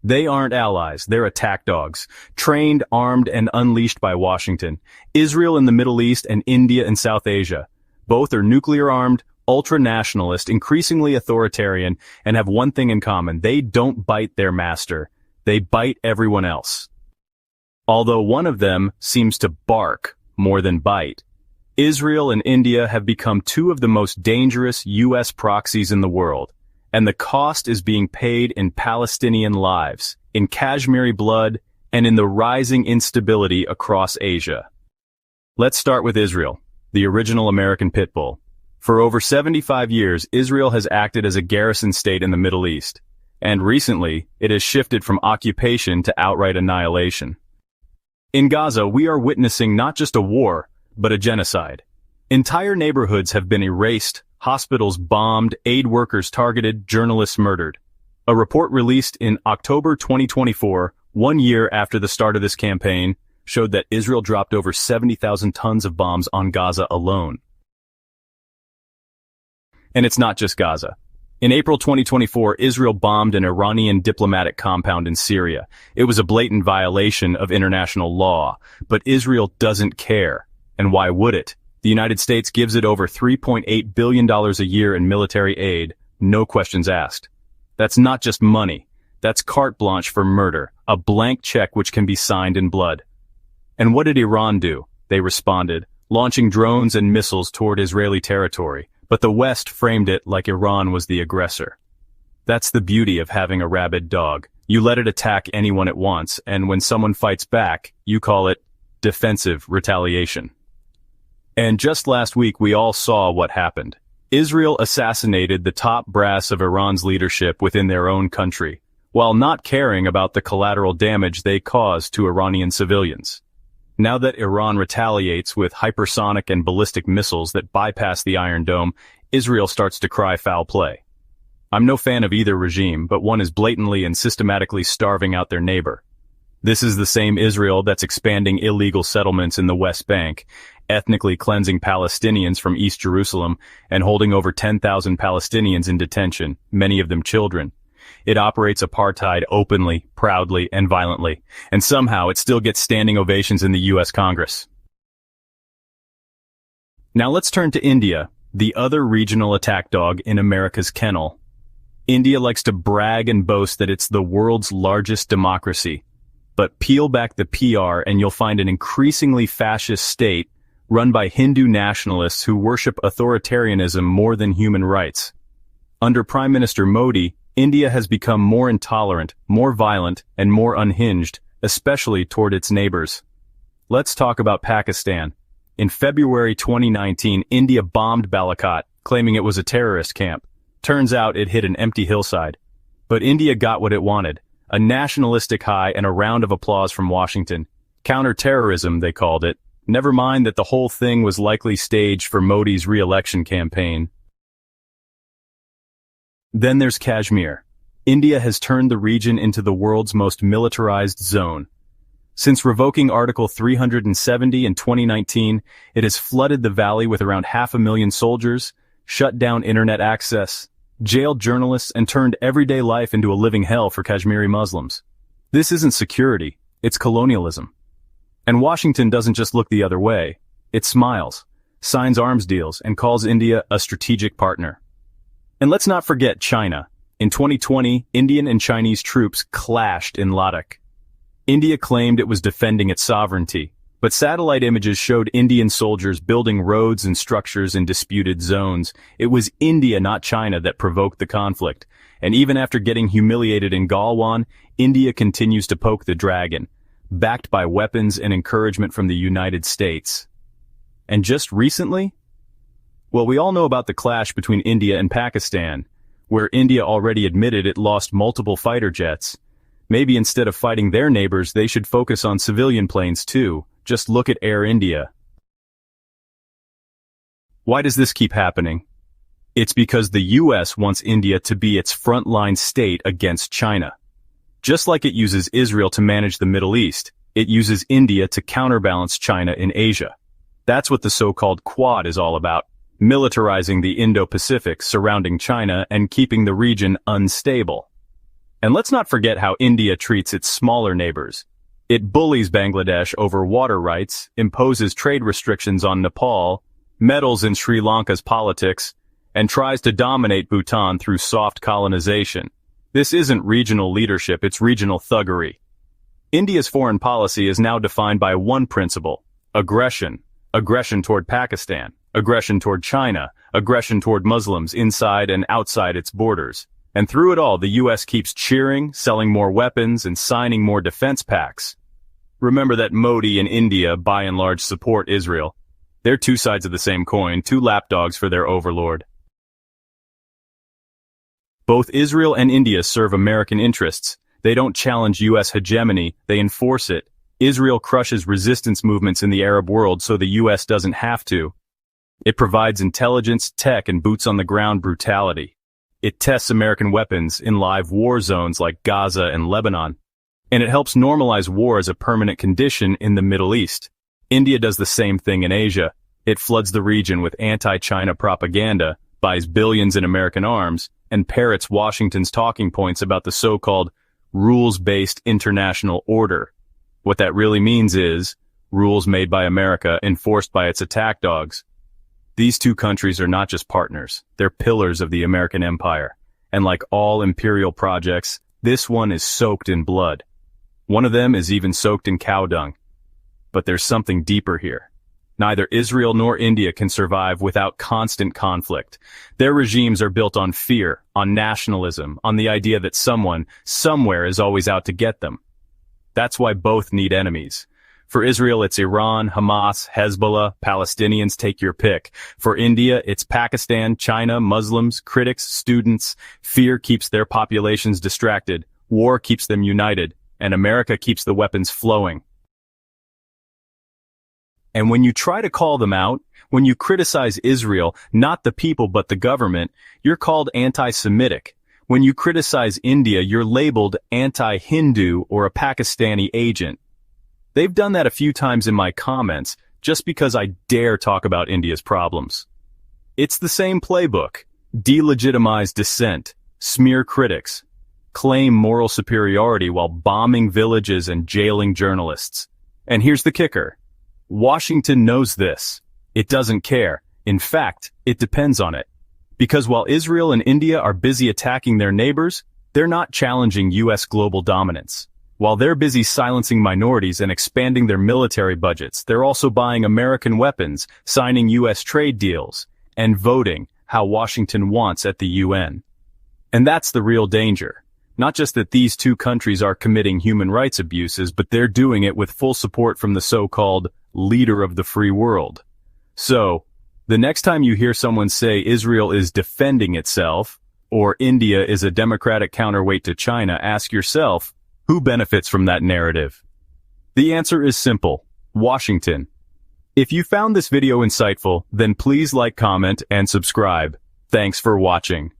They aren't allies, they're attack dogs, trained, armed, and unleashed by Washington. Israel in the Middle East and India in South Asia. Both are nuclear-armed, ultra-nationalist, increasingly authoritarian, and have one thing in common: they don't bite their master. They bite everyone else. Although one of them seems to bark more than bite. Israel and India have become two of the most dangerous U.S. proxies in the world, and the cost is being paid in Palestinian lives, in Kashmiri blood, and in the rising instability across Asia. Let's start with Israel, the original American pit bull. For over 75 years, Israel has acted as a garrison state in the Middle East, and recently, it has shifted from occupation to outright annihilation. In Gaza, we are witnessing not just a war, but a genocide. Entire neighborhoods have been erased, hospitals bombed, aid workers targeted, journalists murdered. A report released in October 2024, 1 year after the start of this campaign, showed that Israel dropped over 70,000 tons of bombs on Gaza alone. And it's not just Gaza. In April 2024, Israel bombed an Iranian diplomatic compound in Syria. It was a blatant violation of international law, but Israel doesn't care. And why would it? The United States gives it over $3.8 billion a year in military aid, no questions asked. That's not just money. That's carte blanche for murder, a blank check which can be signed in blood. And what did Iran do? They responded, launching drones and missiles toward Israeli territory, but the West framed it like Iran was the aggressor. That's the beauty of having a rabid dog. You let it attack anyone it wants, and when someone fights back, you call it defensive retaliation. And just last week we all saw what happened. Israel assassinated the top brass of Iran's leadership within their own country, while not caring about the collateral damage they caused to Iranian civilians. Now that Iran retaliates with hypersonic and ballistic missiles that bypass the Iron Dome, Israel starts to cry foul play. I'm no fan of either regime, but one is blatantly and systematically starving out their neighbor. This is the same Israel that's expanding illegal settlements in the West Bank, ethnically cleansing Palestinians from East Jerusalem, and holding over 10,000 Palestinians in detention, many of them children. It operates apartheid openly, proudly, and violently, and somehow it still gets standing ovations in the U.S. Congress. Now let's turn to India, the other regional attack dog in America's kennel. India likes to brag and boast that it's the world's largest democracy. But peel back the PR and you'll find an increasingly fascist state run by Hindu nationalists who worship authoritarianism more than human rights. Under Prime Minister Modi, India has become more intolerant, more violent, and more unhinged, especially toward its neighbors. Let's talk about Pakistan. In February 2019, India bombed Balakot, claiming it was a terrorist camp. Turns out it hit an empty hillside. But India got what it wanted: a nationalistic high and a round of applause from Washington. Counter-terrorism, they called it. Never mind that the whole thing was likely staged for Modi's re-election campaign. Then there's Kashmir. India has turned the region into the world's most militarized zone. Since revoking Article 370 in 2019, it has flooded the valley with around 500,000 soldiers, shut down internet access, jailed journalists, and turned everyday life into a living hell for Kashmiri Muslims. This isn't security, it's colonialism. And Washington doesn't just look the other way. It smiles, signs arms deals, and calls India a strategic partner. And let's not forget China. In 2020, Indian and Chinese troops clashed in Ladakh. India claimed it was defending its sovereignty, but satellite images showed Indian soldiers building roads and structures in disputed zones. It was India, not China, that provoked the conflict. And even after getting humiliated in Galwan, India continues to poke the dragon, backed by weapons and encouragement from the United States. And just recently? Well, we all know about the clash between India and Pakistan, where India already admitted it lost multiple fighter jets. Maybe instead of fighting their neighbors, they should focus on civilian planes too. Just look at Air India. Why does this keep happening? It's because the US wants India to be its frontline state against China. Just like it uses Israel to manage the Middle East, it uses India to counterbalance China in Asia. That's what the so-called Quad is all about: militarizing the Indo-Pacific surrounding China and keeping the region unstable. And let's not forget how India treats its smaller neighbors. It bullies Bangladesh over water rights, imposes trade restrictions on Nepal, meddles in Sri Lanka's politics, and tries to dominate Bhutan through soft colonization. This isn't regional leadership, it's regional thuggery. India's foreign policy is now defined by one principle: aggression. Aggression toward Pakistan, aggression toward China, aggression toward Muslims inside and outside its borders. And through it all, the US keeps cheering, selling more weapons, and signing more defense pacts. Remember that Modi and India by and large support Israel. They're two sides of the same coin, two lapdogs for their overlord. Both Israel and India serve American interests. They don't challenge US hegemony, they enforce it. Israel crushes resistance movements in the Arab world so the US doesn't have to. It provides intelligence, tech, and boots-on-the-ground brutality. It tests American weapons in live war zones like Gaza and Lebanon. And it helps normalize war as a permanent condition in the Middle East. India does the same thing in Asia. It floods the region with anti-China propaganda, buys billions in American arms, and parrots Washington's talking points about the so-called rules-based international order. What that really means is rules made by America enforced by its attack dogs. These two countries are not just partners, they're pillars of the American empire. And like all imperial projects, this one is soaked in blood. One of them is even soaked in cow dung. But there's something deeper here. Neither Israel nor India can survive without constant conflict. Their regimes are built on fear, on nationalism, on the idea that someone, somewhere is always out to get them. That's why both need enemies. For Israel, it's Iran, Hamas, Hezbollah, Palestinians, take your pick. For India, it's Pakistan, China, Muslims, critics, students. Fear keeps their populations distracted. War keeps them united. And America keeps the weapons flowing. And when you try to call them out, when you criticize Israel, not the people but the government, you're called anti-Semitic. When you criticize India, you're labeled anti-Hindu or a Pakistani agent. They've done that a few times in my comments, just because I dare talk about India's problems. It's the same playbook. Delegitimize dissent, smear critics, claim moral superiority while bombing villages and jailing journalists. And here's the kicker. Washington knows this. It doesn't care. In fact, it depends on it. Because while Israel and India are busy attacking their neighbors, they're not challenging US global dominance. While they're busy silencing minorities and expanding their military budgets, they're also buying American weapons, signing US trade deals, and voting how Washington wants at the UN. And that's the real danger. Not just that these two countries are committing human rights abuses, but they're doing it with full support from the so-called leader of the free world. So, the next time you hear someone say Israel is defending itself, or India is a democratic counterweight to China, ask yourself, who benefits from that narrative? The answer is simple: Washington. If you found this video insightful, then please like, comment, and subscribe. Thanks for watching.